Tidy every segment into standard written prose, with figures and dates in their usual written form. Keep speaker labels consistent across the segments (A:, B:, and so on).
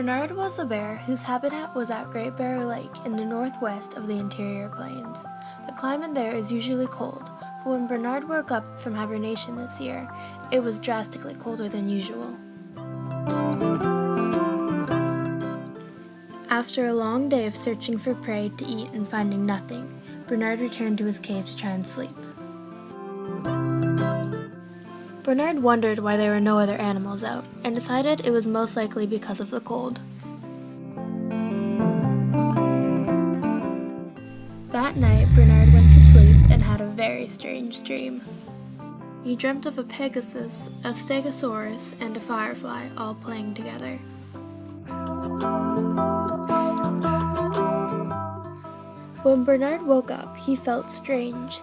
A: Bernard was a bear whose habitat was at Great Bear Lake in the northwest of the interior plains. The climate there is usually cold, but when Bernard woke up from hibernation this year, it was drastically colder than usual. After a long day of searching for prey to eat and finding nothing, Bernard returned to his cave to try and sleep. Bernard wondered why there were no other animals out, and decided it was most likely because of the cold. That night, Bernard went to sleep and had a very strange dream. He dreamt of a Pegasus, a Stegosaurus, and a firefly all playing together. When Bernard woke up, he felt strange.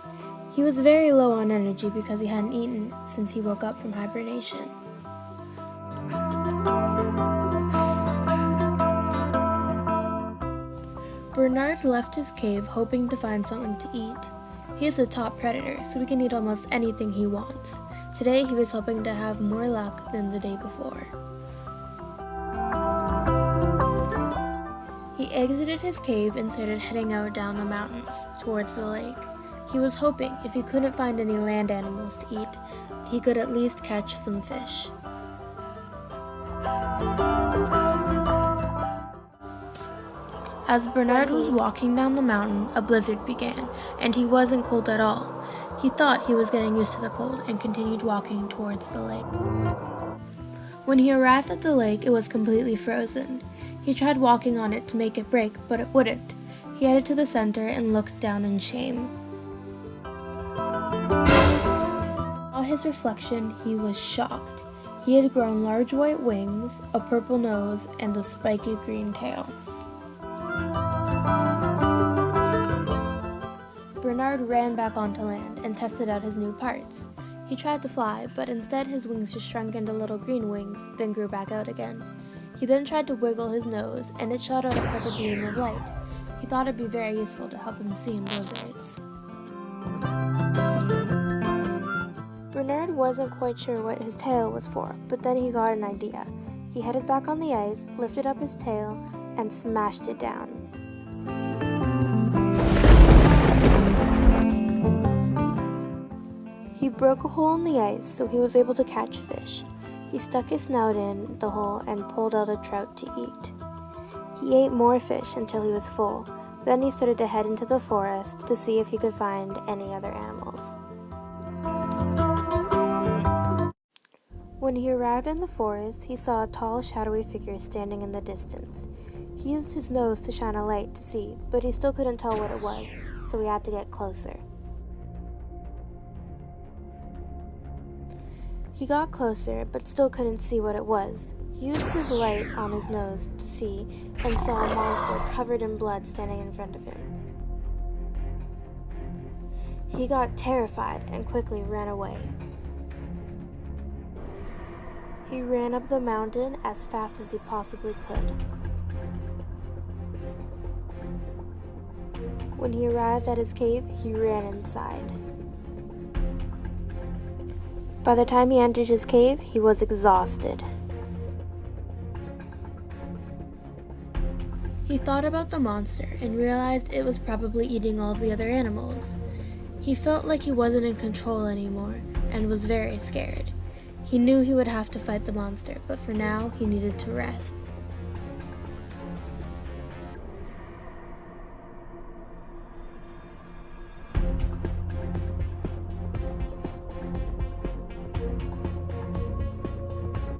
A: He was very low on energy because he hadn't eaten since he woke up from hibernation. Bernard left his cave hoping to find something to eat. He is a top predator, so he can eat almost anything he wants. Today he was hoping to have more luck than the day before. He exited his cave and started heading out down the mountain towards the lake. He was hoping if he couldn't find any land animals to eat, he could at least catch some fish. As Bernard was walking down the mountain, a blizzard began, and he wasn't cold at all. He thought he was getting used to the cold and continued walking towards the lake. When he arrived at the lake, it was completely frozen. He tried walking on it to make it break, but it wouldn't. He headed to the center and looked down in shame. Saw his reflection, he was shocked. He had grown large white wings, a purple nose, and a spiky green tail. Bernard ran back onto land and tested out his new parts. He tried to fly, but instead his wings just shrunk into little green wings, then grew back out again. He then tried to wiggle his nose, and it shot out a purple beam of light. He thought it'd be very useful to help him see in blizzards. Bernard wasn't quite sure what his tail was for, but then he got an idea. He headed back on the ice, lifted up his tail, and smashed it down. He broke a hole in the ice so he was able to catch fish. He stuck his snout in the hole and pulled out a trout to eat. He ate more fish until he was full. Then he started to head into the forest to see if he could find any other animals. When he arrived in the forest, he saw a tall, shadowy figure standing in the distance. He used his nose to shine a light to see, but he still couldn't tell what it was, so he had to get closer. He got closer, but still couldn't see what it was. He used his light on his nose to see and saw a monster covered in blood standing in front of him. He got terrified and quickly ran away. He ran up the mountain as fast as he possibly could. When he arrived at his cave, he ran inside. By the time he entered his cave, he was exhausted. He thought about the monster and realized it was probably eating all of the other animals. He felt like he wasn't in control anymore and was very scared. He knew he would have to fight the monster, but for now, he needed to rest.